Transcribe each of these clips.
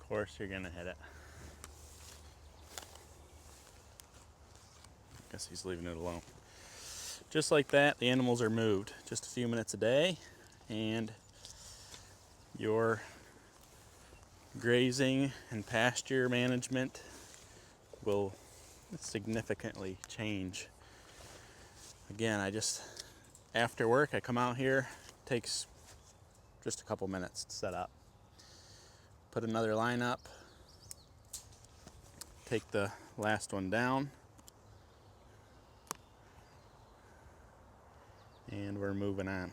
course you're gonna hit it. Guess he's leaving it alone. Just like that, the animals are moved. Just a few minutes a day, and your grazing and pasture management will significantly change. Again, after work, I come out here, takes just a couple minutes to set up. Put another line up, take the last one down, and we're moving on.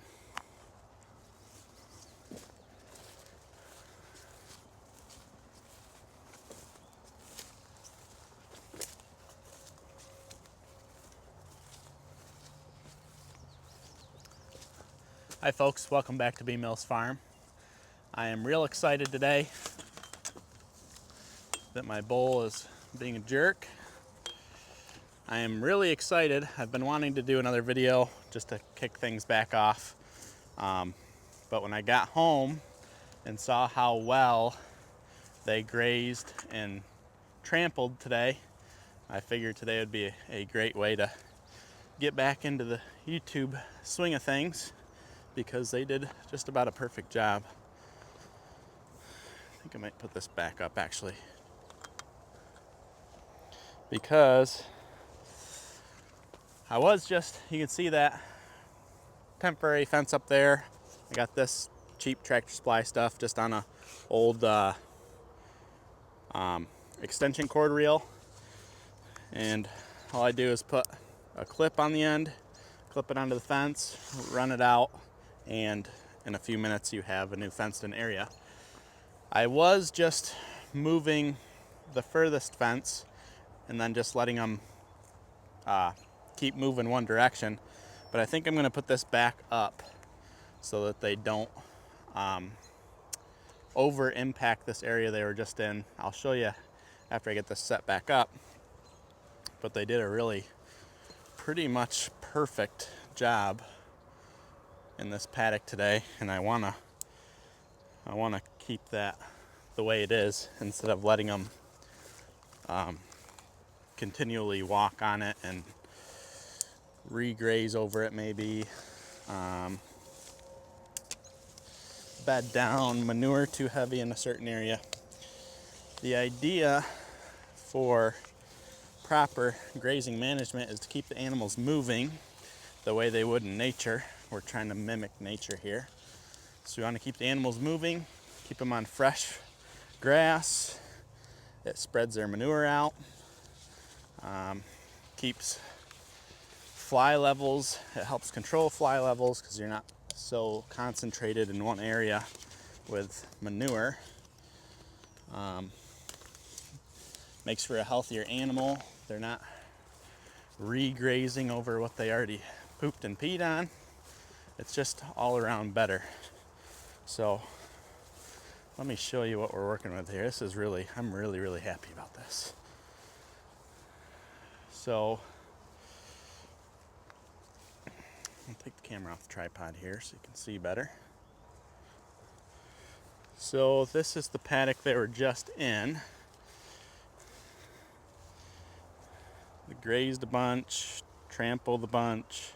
Hi folks, welcome back to B Mills Farm. I am real excited today that my bull is being a jerk. I am really excited. I've been wanting to do another video just to kick things back off. But when I got home and saw how well they grazed and trampled today, I figured today would be a great way to get back into the YouTube swing of things, because they did just about a perfect job. I think I might put this back up actually, because you can see that temporary fence up there. I got this cheap Tractor Supply stuff just on a old extension cord reel, and all I do is put a clip on the end, clip it onto the fence, run it out, and in a few minutes you have a new fenced in area. I was just moving the furthest fence and then just letting them keep moving one direction, but I think I'm going to put this back up so that they don't over impact this area they were just in. I'll show you after I get this set back up, but they did a really pretty much perfect job in this paddock today, and I wanna keep that the way it is instead of letting them continually walk on it and re-graze over it, maybe bed down, manure too heavy in a certain area. The idea for proper grazing management is to keep the animals moving the way they would in nature. We're trying to mimic nature here. So we want to keep the animals moving, keep them on fresh grass. It spreads their manure out, keeps fly levels. It helps control fly levels because you're not so concentrated in one area with manure. Makes for a healthier animal. They're not re-grazing over what they already pooped and peed on. It's just all around better. So let me show you what we're working with here. I'm really happy about this. So I'll take the camera off the tripod here so you can see better. So this is the paddock they were just in. They grazed a bunch, trampled a bunch.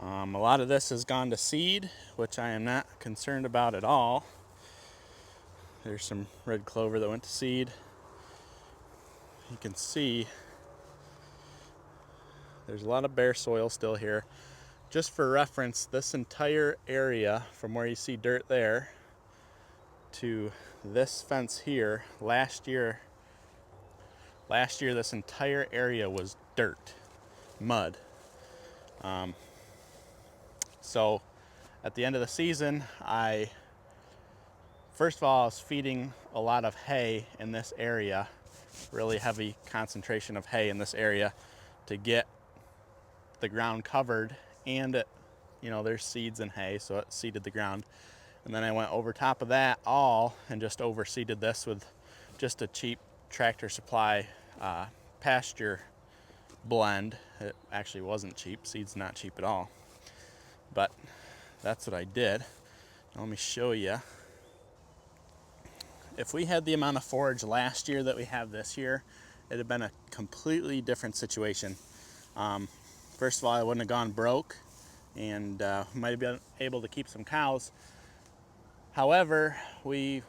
A lot of this has gone to seed, which I am not concerned about at all. There's some red clover that went to seed. You can see there's a lot of bare soil still here. Just for reference, this entire area from where you see dirt there to this fence here, last year this entire area was dirt, mud. So at the end of the season, first of all, I was feeding a lot of hay in this area, really heavy concentration of hay in this area to get the ground covered, and there's seeds in hay, so it seeded the ground. And then I went over top of that all and just overseeded this with just a cheap Tractor Supply Pasture blend. It actually wasn't cheap. Seed's not cheap at all. But that's what I did. Now let me show you if we had the amount of forage last year that we have this year, it'd have been a completely different situation. First of all, I wouldn't have gone broke, and might have been able to keep some cows. However, we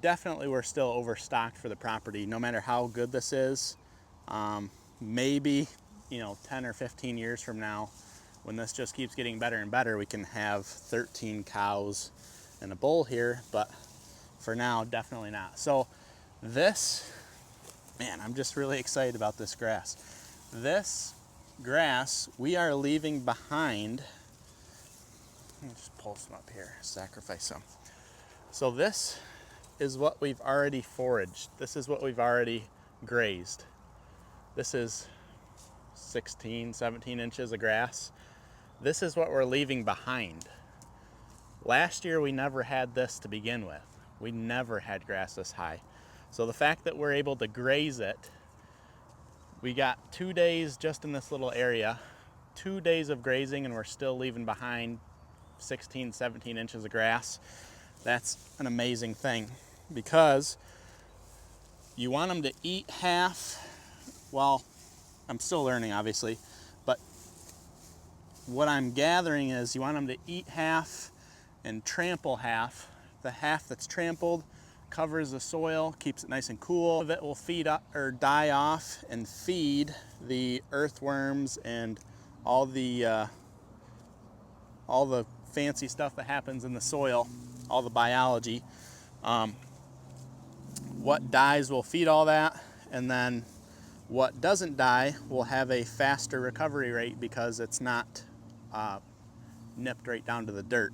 definitely were still overstocked for the property, no matter how good this is. Maybe, 10 or 15 years from now, when this just keeps getting better and better, we can have 13 cows and a bull here, but for now, definitely not. So this, man, I'm just really excited about this grass. This grass we are leaving behind. Let me just pull some up here, sacrifice some. So this is what we've already foraged. This is what we've already grazed. This is 16, 17 inches of grass. This is what we're leaving behind. Last year we never had this to begin with. We never had grass this high. So the fact that we're able to graze it, we got 2 days just in this little area, 2 days of grazing, and we're still leaving behind 16, 17 inches of grass. That's an amazing thing, because you want them to eat half. Well, I'm still learning, obviously, but what I'm gathering is you want them to eat half and trample half. The half that's trampled covers the soil, keeps it nice and cool. Of it will feed up or die off and feed the earthworms and all the fancy stuff that happens in the soil, all the biology. What dies will feed all that, and then what doesn't die will have a faster recovery rate because it's not nipped right down to the dirt.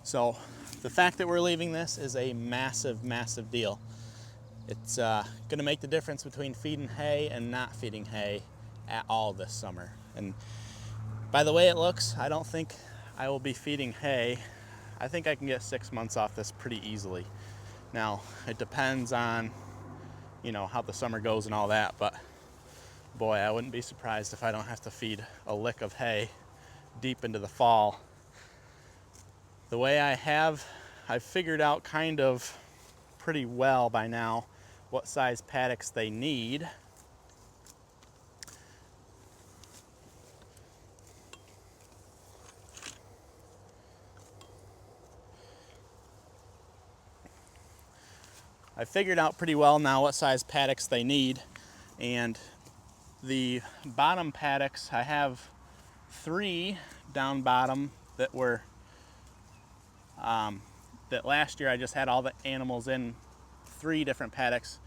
So the fact that we're leaving this is a massive, massive deal. It's going to make the difference between feeding hay and not feeding hay at all this summer. And by the way it looks, I don't think I will be feeding hay. I think I can get 6 months off this pretty easily. Now, it depends on, how the summer goes and all that, but boy, I wouldn't be surprised if I don't have to feed a lick of hay deep into the fall. The way I've figured out kind of pretty well by now what size paddocks they need. I figured out pretty well now what size paddocks they need, and the bottom paddocks, I have 3 down bottom that were that last year I just had all the animals in 3 different paddocks,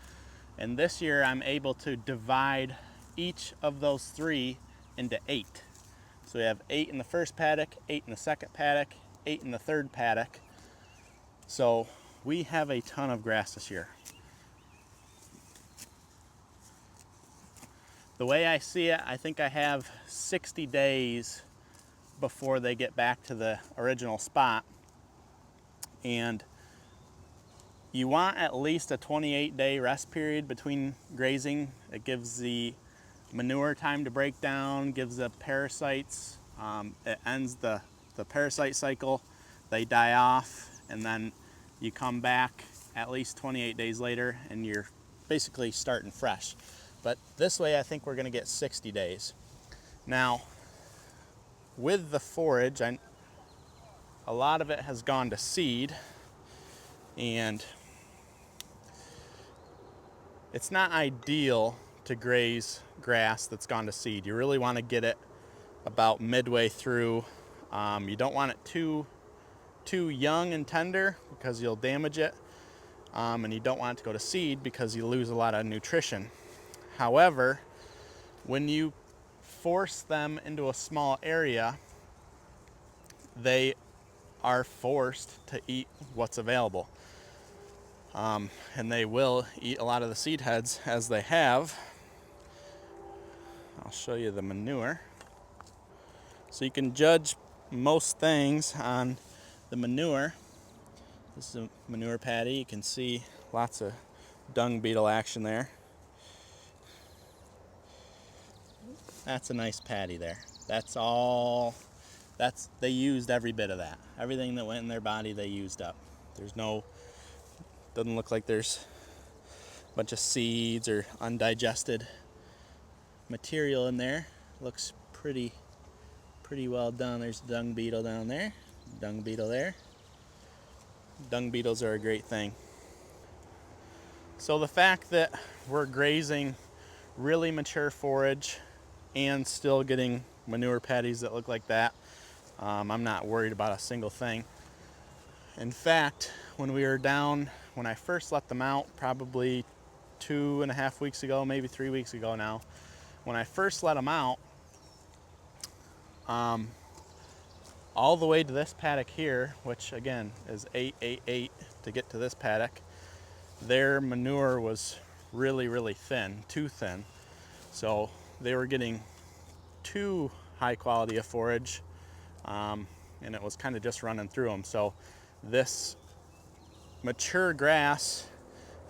and this year I'm able to divide each of those 3 into 8. So we have 8 in the first paddock, 8 in the second paddock, 8 in the third paddock. So we have a ton of grass this year. The way I see it, I think I have 60 days before they get back to the original spot. And you want at least a 28-day rest period between grazing. It gives the manure time to break down, gives the parasites, it ends the parasite cycle, they die off, and then you come back at least 28 days later and you're basically starting fresh. But this way I think we're gonna get 60 days. Now, with the forage, a lot of it has gone to seed, and it's not ideal to graze grass that's gone to seed. You really want to get it about midway through. You don't want it too young and tender because you'll damage it, and you don't want it to go to seed because you lose a lot of nutrition. However, when you force them into a small area, they are forced to eat what's available. And they will eat a lot of the seed heads as they have. I'll show you the manure. So you can judge most things on the manure. This is a manure patty. You can see lots of dung beetle action there. That's a nice patty there. They used every bit of that. Everything that went in their body, they used up. Doesn't look like there's a bunch of seeds or undigested material in there. Looks pretty well done. There's a dung beetle down there, dung beetle there. Dung beetles are a great thing. So the fact that we're grazing really mature forage and still getting manure patties that look like that, I'm not worried about a single thing. In fact, when I first let them out, probably 2.5 weeks ago, maybe 3 weeks ago now, when I first let them out, all the way to this paddock here, which again is 888 to get to this paddock, their manure was really thin, too thin. So they were getting too high quality of forage, and it was kind of just running through them. So this mature grass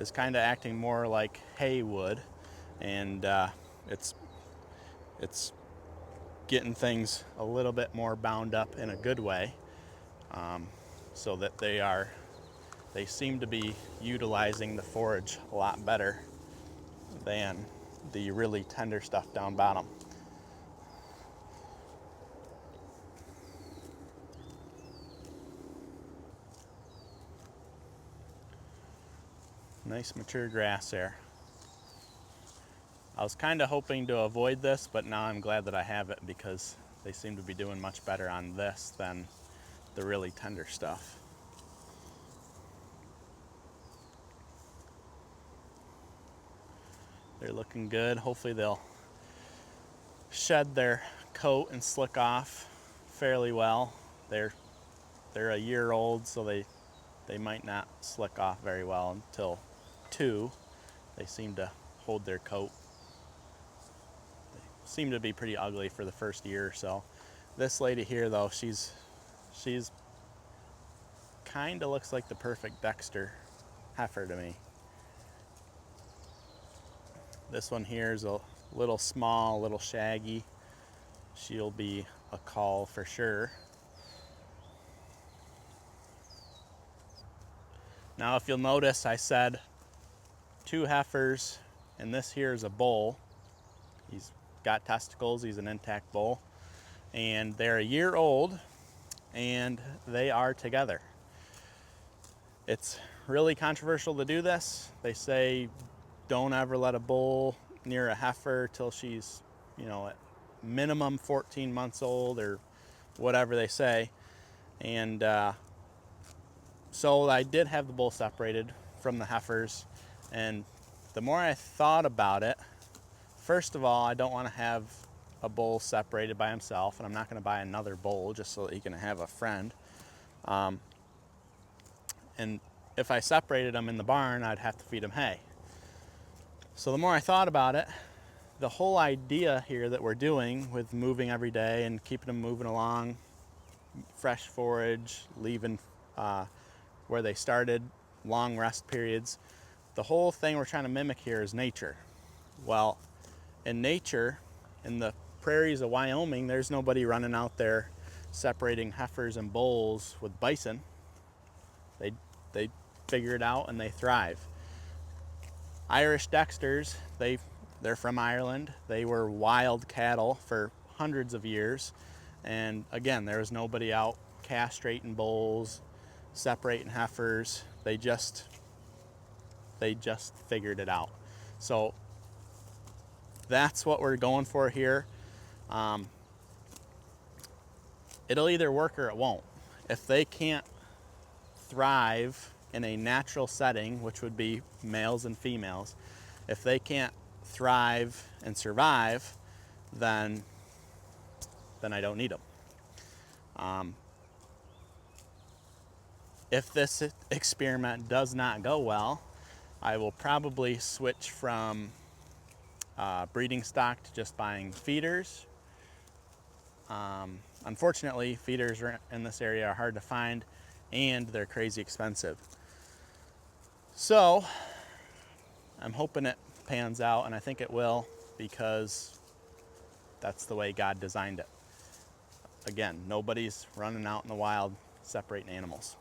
is kind of acting more like hay would, and it's getting things a little bit more bound up in a good way, so that they seem to be utilizing the forage a lot better than the really tender stuff down bottom. Nice mature grass there. I was kind of hoping to avoid this, but now I'm glad that I have it because they seem to be doing much better on this than the really tender stuff. They're looking good. Hopefully they'll shed their coat and slick off fairly well. They're a year old, so they might not slick off very well until 2. They seem to hold their coat. They seem to be pretty ugly for the first year or so. This lady here though, she's kind of looks like the perfect Dexter heifer to me. This one here is a little small, a little shaggy. She'll be a cull for sure. Now if you'll notice, I said 2 heifers, and this here is a bull. He's got testicles, he's an intact bull. And they're a year old, and they are together. It's really controversial to do this. They say don't ever let a bull near a heifer till she's, at minimum 14 months old or whatever they say. And so I did have the bull separated from the heifers, and the more I thought about it, first of all, I don't want to have a bull separated by himself, and I'm not going to buy another bull just so that he can have a friend. And if I separated them in the barn, I'd have to feed them hay. So the more I thought about it, the whole idea here that we're doing with moving every day and keeping them moving along, fresh forage, leaving where they started, long rest periods, the whole thing we're trying to mimic here is nature. Well, in nature, in the prairies of Wyoming, there's nobody running out there separating heifers and bulls with bison. They figure it out and they thrive. Irish Dexters, they're from Ireland. They were wild cattle for hundreds of years, and again, there was nobody out castrating bulls, separating heifers. They just figured it out. So that's what we're going for here. It'll either work or it won't. If they can't thrive in a natural setting, which would be males and females, if they can't thrive and survive, then I don't need them. If this experiment does not go well, I will probably switch from breeding stock to just buying feeders. Unfortunately, feeders in this area are hard to find, and they're crazy expensive. So I'm hoping it pans out, and I think it will, because that's the way God designed it. Again, nobody's running out in the wild separating animals.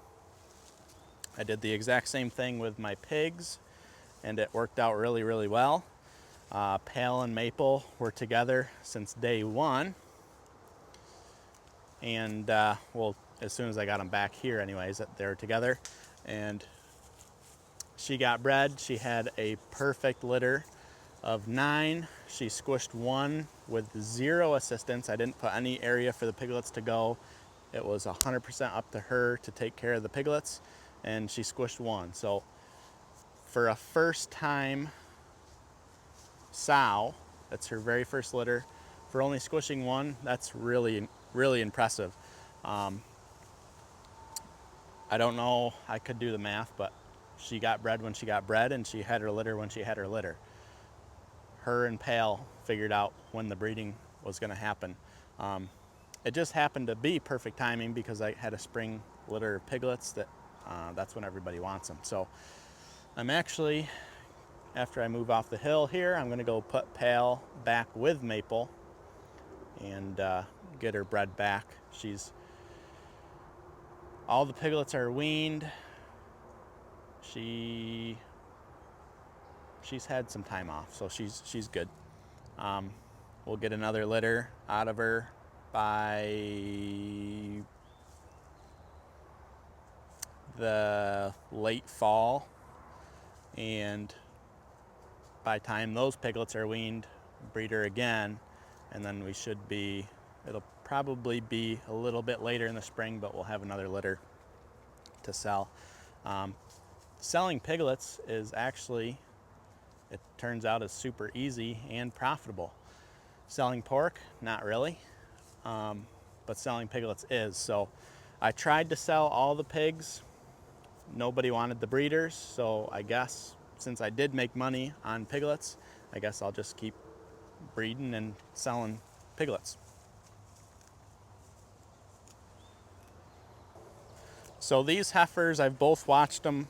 I did the exact same thing with my pigs, and it worked out really, really well. Pale and Maple were together since day one, and well, as soon as I got them back here anyways, they were together, and she got bred. She had a perfect litter of 9. She squished 1 with 0 assistance. I didn't put any area for the piglets to go. It was 100% up to her to take care of the piglets, and she squished 1. So for a first time sow, that's her very first litter, for only squishing 1, that's really, really impressive. I don't know, I could do the math, but she got bred when she got bred, and she had her litter when she had her litter. Her and Pale figured out when the breeding was going to happen. It just happened to be perfect timing because I had a spring litter of piglets that's when everybody wants them. So I'm actually, after I move off the hill here, I'm going to go put Pale back with Maple and get her bred back. All the piglets are weaned. She's had some time off, so she's good. We'll get another litter out of her by the late fall, and by the time those piglets are weaned, breed her again, and then it'll probably be a little bit later in the spring, but we'll have another litter to sell. Selling piglets is actually, it turns out, is super easy and profitable. Selling pork, not really, but selling piglets is. So I tried to sell all the pigs. Nobody wanted the breeders, so I guess since I did make money on piglets, I guess I'll just keep breeding and selling piglets. So these heifers, I've watched them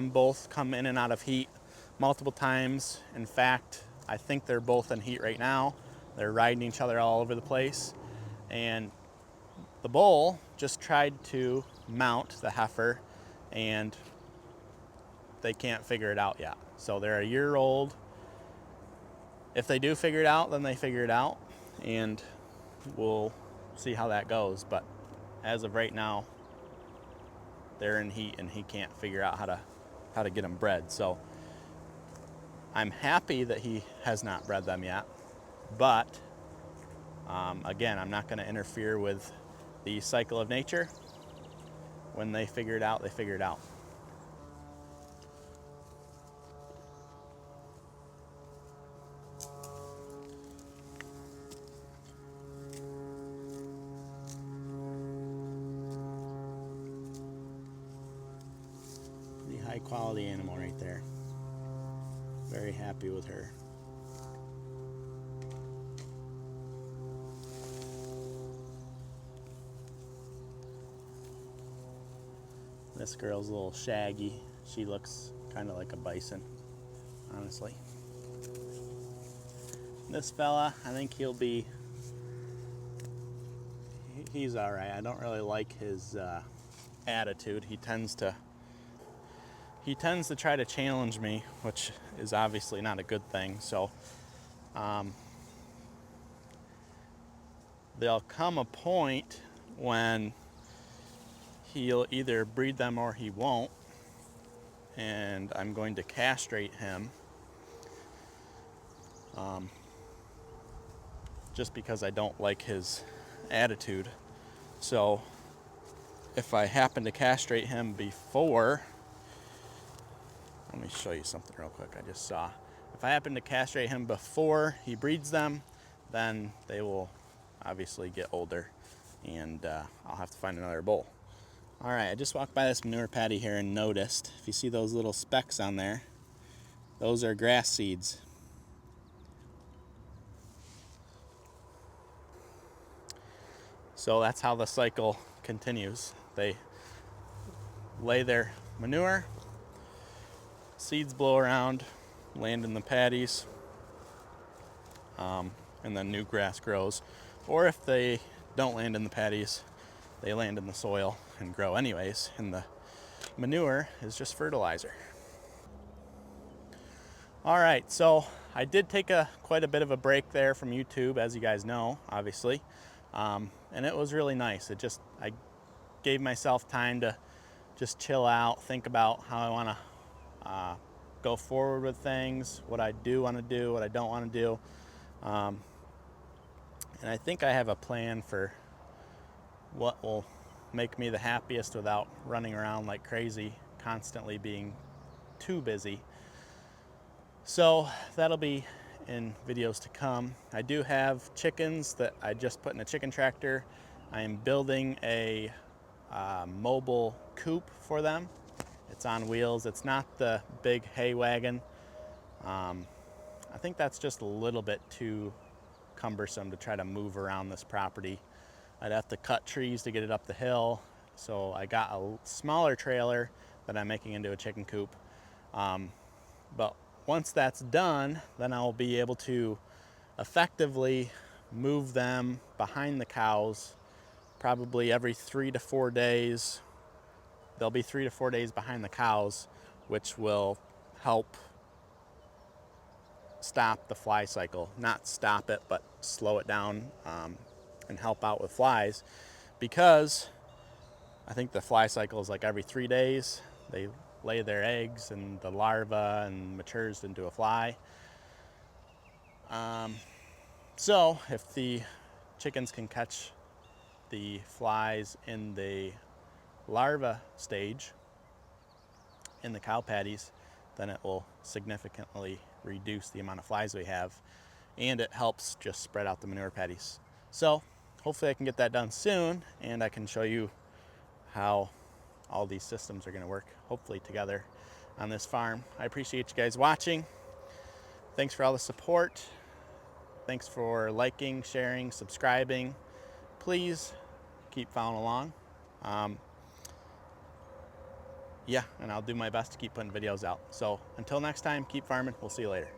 both come in and out of heat multiple times. In fact, I think they're both in heat right now. They're riding each other all over the place. And the bull just tried to mount the heifer, and they can't figure it out yet. So they're a year old. If they do figure it out, then they figure it out, and we'll see how that goes. But as of right now, they're in heat, and he can't figure out how to get them bred. So I'm happy that he has not bred them yet, but again, I'm not going to interfere with the cycle of nature. When they figure it out, they figure it out. Pretty high quality animal right there. Very happy with her. This girl's a little shaggy. She looks kind of like a bison, honestly. This fella, I think he's all right. I don't really like his attitude. He tends to try to challenge me, which is obviously not a good thing. So there'll come a point when he'll either breed them or he won't, and I'm going to castrate him just because I don't like his attitude. So if I happen to castrate him before, let me show you something real quick I just saw. If I happen to castrate him before he breeds them, then they will obviously get older, and I'll have to find another bull. All right, I just walked by this manure patty here and noticed, if you see those little specks on there, those are grass seeds. So that's how the cycle continues. They lay their manure, seeds blow around, land in the patties, and then new grass grows. Or if they don't land in the patties, they land in the soil and grow anyways in the manure is just fertilizer. All right, so I did take quite a bit of a break there from YouTube, as you guys know, obviously, and it was really nice. I gave myself time to just chill out, think about how I want to go forward with things, what I do want to do, what I don't want to do, and I think I have a plan for what will make me the happiest without running around like crazy, constantly being too busy. So that'll be in videos to come. I do have chickens that I just put in a chicken tractor. I am building a mobile coop for them. It's on wheels. It's not the big hay wagon. I think that's just a little bit too cumbersome to try to move around this property. I'd have to cut trees to get it up the hill. So I got a smaller trailer that I'm making into a chicken coop. But once that's done, then I'll be able to effectively move them behind the cows probably every 3 to 4 days. They'll be 3 to 4 days behind the cows, which will help stop the fly cycle. Not stop it, but slow it down and help out with flies, because I think the fly cycle is like every 3 days. They lay their eggs and the larva and matures into a fly. So if the chickens can catch the flies in the larva stage in the cow patties, then it will significantly reduce the amount of flies we have, and it helps just spread out the manure patties. So hopefully I can get that done soon, and I can show you how all these systems are going to work, hopefully together on this farm. I appreciate you guys watching. Thanks for all the support. Thanks for liking, sharing, subscribing. Please keep following along. Yeah, and I'll do my best to keep putting videos out. So until next time, keep farming. We'll see you later.